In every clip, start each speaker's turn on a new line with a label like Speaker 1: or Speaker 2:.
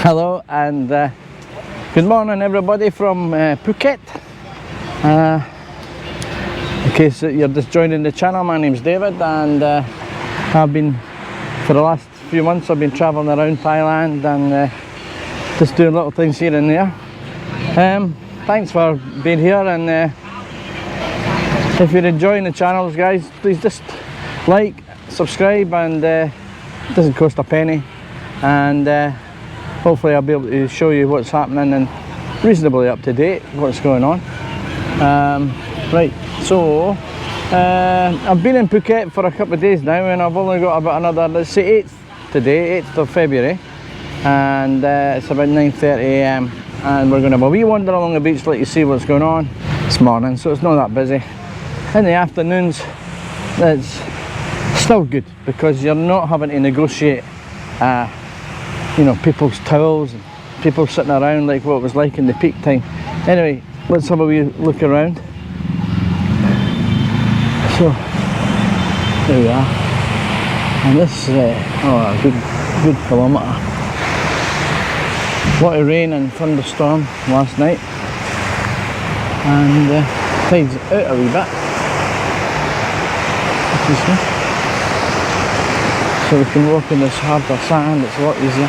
Speaker 1: Hello and good morning everybody from Phuket. In case you're just joining the channel, my name's David, and I've been, for the last few months, I've been travelling around Thailand and just doing little things here and there. Thanks for being here, and if you're enjoying the channels, guys, please just like, subscribe, and it doesn't cost a penny, and hopefully I'll be able to show you what's happening and reasonably up to date what's going on. Right, so I've been in Phuket for a couple of days now, and I've only got about another, let's say 8th today, 8th of February, and it's about 9:30 AM, and we're going to have a wee wander along the beach, let you see what's going on this morning, so it's not that busy. In the afternoons it's still good because you're not having to negotiate you know, people's towels and people sitting around like what it was like in the peak time. Anyway, let's have a wee look around. So there we are, and this is a good kilometre. A lot of rain and thunderstorm last night, and tide's out a wee bit, which is nice. So we can walk in this harder sand, it's a lot easier.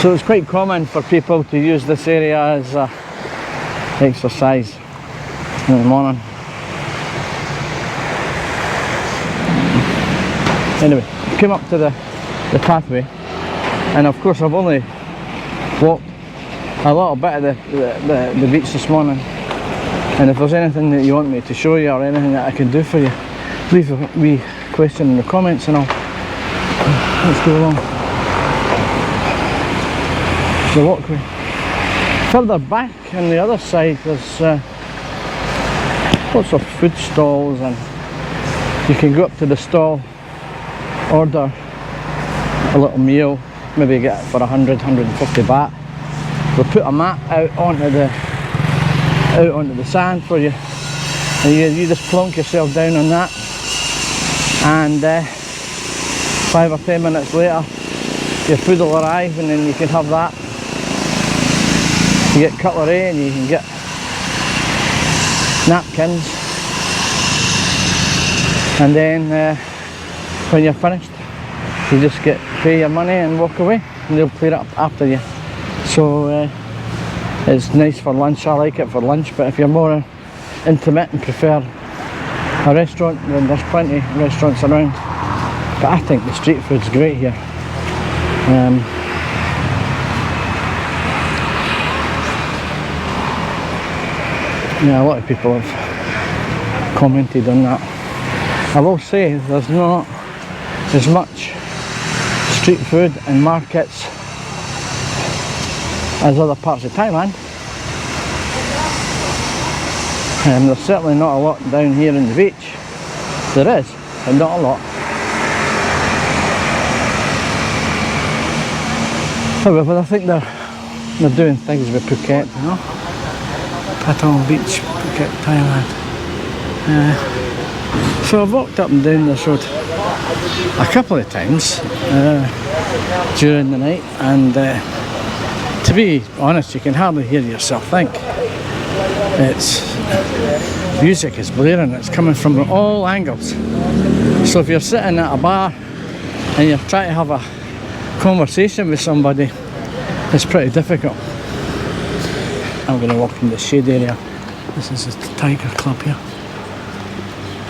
Speaker 1: So it's quite common for people to use this area as exercise in the morning. Anyway, came up to the pathway. And of course I've only walked a little bit of the beach this morning, and if there's anything that you want me to show you or anything that I can do for you, leave a wee question in the comments and let's go along the walkway. Further back on the other side there's lots of food stalls, and you can go up to the stall, order a little meal, maybe get it for 100-150 baht. We'll put a mat out onto the sand for you, and you just plonk yourself down on that, and 5 or 10 minutes later your food will arrive, and then you can have that. You get cutlery and you can get napkins, and then when you're finished you just pay your money and walk away, and they'll clear it up after you. So it's nice for lunch. I like it for lunch, but if you're more intimate and prefer a restaurant, then there's plenty of restaurants around. But I think the street food's great here. Yeah, a lot of people have commented on that. I will say there's not as much street food and markets as other parts of Thailand. There's certainly not a lot down here in the beach. There is, but not a lot. However, I think they're doing things with Phuket, you know. Patong Beach, Phuket, Thailand. So I've walked up and down this road a couple of times during the night, and to be honest, you can hardly hear yourself think. Music is blaring, it's coming from all angles. So if you're sitting at a bar and you're trying to have a conversation with somebody, it's pretty difficult. I'm going to walk in the shade area. This is the Tiger Club here.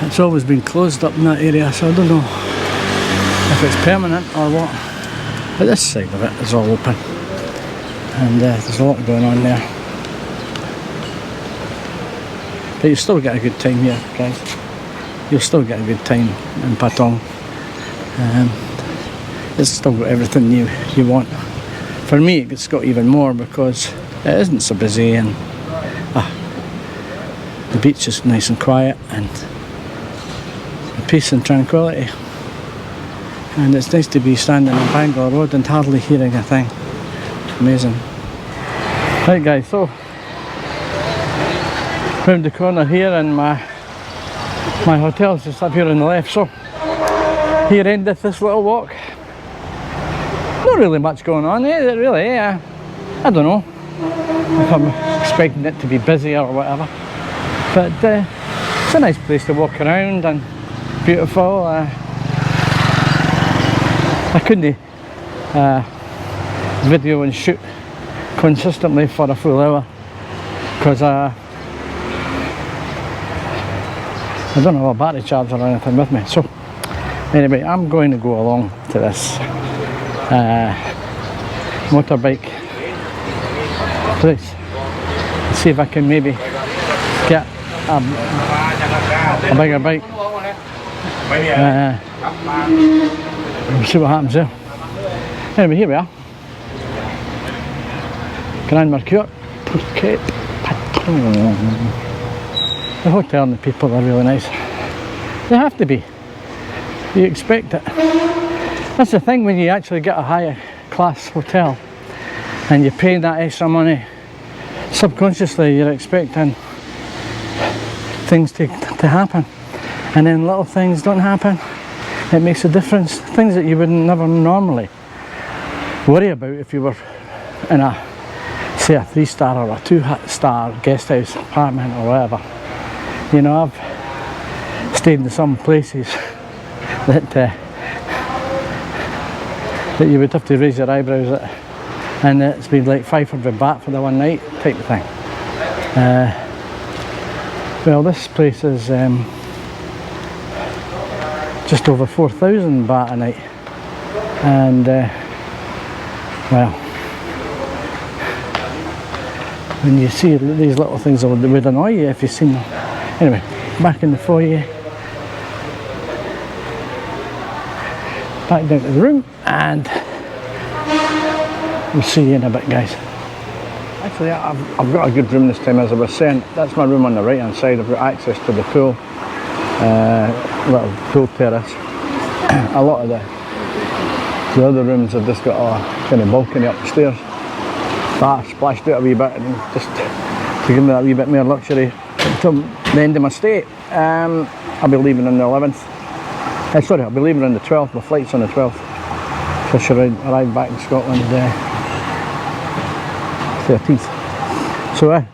Speaker 1: It's always been closed up in that area, so I don't know if it's permanent or what. But this side of it is all open, and there's a lot going on there. But you still get a good time here, guys. You'll still get a good time in Patong. It's still got everything you want. For me, it's got even more because it isn't so busy, and the beach is nice and quiet, and peace and tranquility. And it's nice to be standing on Bangla Road and hardly hearing a thing. Amazing. Right guys, so round the corner here, and my hotel's just up here on the left. So here endeth this little walk. Not really much going on, really. I don't know if I'm expecting it to be busy or whatever, but it's a nice place to walk around and beautiful. I couldn't video and shoot consistently for a full hour because I don't have a battery charger or anything with me. So anyway, I'm going to go along to this motorbike place, see if I can maybe get a bigger bike. We'll see what happens there. Anyway, here we are. Grand Mercure, Phuket, Patong. The hotel and the people are really nice. They have to be. You expect it. That's the thing when you actually get a higher class hotel and you're paying that extra money, subconsciously you're expecting things to happen, and then little things don't happen. It makes a difference. Things that you would never normally worry about if you were in a, say, a 3-star or a 2-star guest house apartment or whatever. You know, I've stayed in some places that you would have to raise your eyebrows at, and it's been like 500 baht for the one night type of thing. Well, this place is just over 4,000 baht a night, and well, when you see these little things, they would annoy you if you've seen them. Anyway, back in the foyer, back down to the room, and we'll see you in a bit, guys. Actually, I've got a good room this time. As I was saying, that's my room on the right hand side. I've got access to the pool, little pool terrace. A lot of the other rooms have just got a kind of balcony up the stairs. But I splashed out a wee bit, and just to give me that wee bit more luxury until the end of my stay. I'll be leaving on the 11th. Sorry, I'll be leaving on the 12th. My flight's on the 12th. So I should arrive back in Scotland 13th. So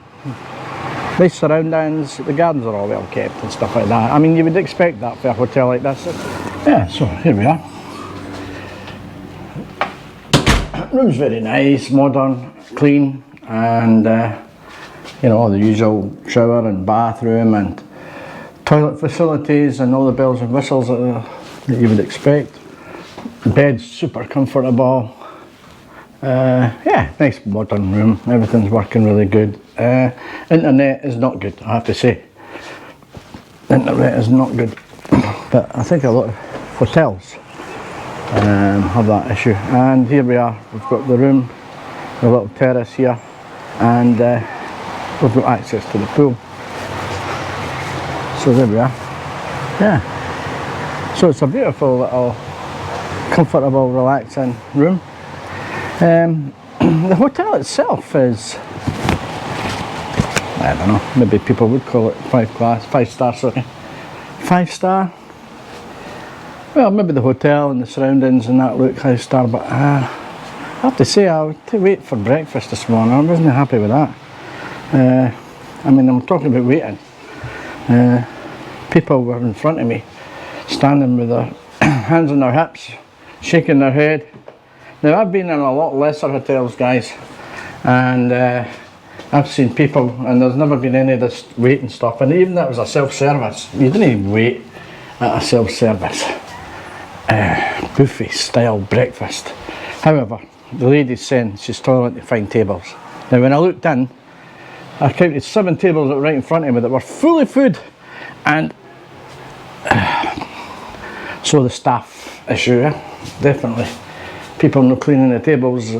Speaker 1: nice surroundings, the gardens are all well kept and stuff like that. I mean, you would expect that for a hotel like this. Yeah, so here we are. Room's very nice, modern, clean, and you know, the usual shower and bathroom and toilet facilities and all the bells and whistles that you would expect. The bed's super comfortable. Yeah, nice modern room. Everything's working really good. Internet is not good, I have to say. Internet is not good, but I think a lot of hotels have that issue. And here we are. We've got the room, the little terrace here, and we've got access to the pool. So there we are. Yeah. So it's a beautiful little, comfortable, relaxing room. The hotel itself is, I don't know, maybe people would call it 5-star, sorry. 5-star? Well, maybe the hotel and the surroundings and that look 5-star, but I have to say I had to wait for breakfast this morning. I wasn't happy with that. I mean, I'm talking about waiting. People were in front of me, standing with their hands on their hips, shaking their head. Now, I've been in a lot lesser hotels, guys, and I've seen people, and there's never been any of this waiting stuff, and even that was a self-service. You didn't even wait at a self-service buffet style breakfast. However, the lady's saying she's tolerant to find tables. Now, when I looked in, I counted 7 tables that were right in front of me that were full of food, and so the staff issue, definitely. People not cleaning the tables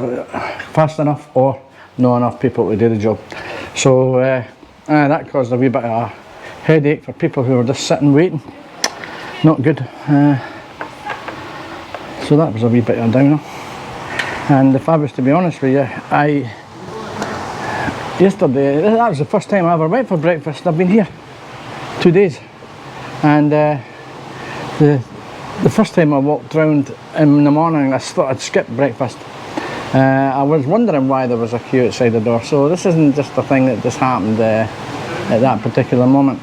Speaker 1: fast enough, or not enough people to do the job. So that caused a wee bit of a headache for people who were just sitting waiting. Not good. So that was a wee bit of a downer. And if I was to be honest with you, yesterday, that was the first time I ever went for breakfast. I've been here 2 days, and the first time I walked round in the morning, I thought I'd skip breakfast. I was wondering why there was a queue outside the door, so this isn't just a thing that just happened at that particular moment.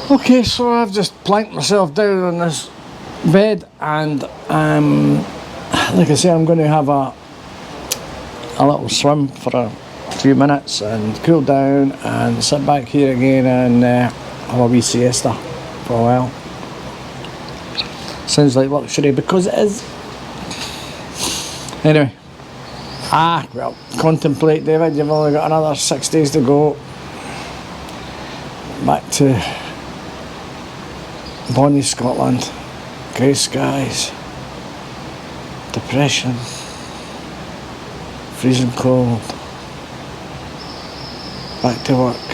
Speaker 1: Okay, so I've just planked myself down on this bed, and like I say, I'm going to have a little swim for a few minutes and cool down and sit back here again and have a wee siesta for a while. Sounds like luxury because it is. Anyway, well, contemplate, David, you've only got another 6 days to go back to bonnie Scotland, grey skies, depression, freezing cold, back to work.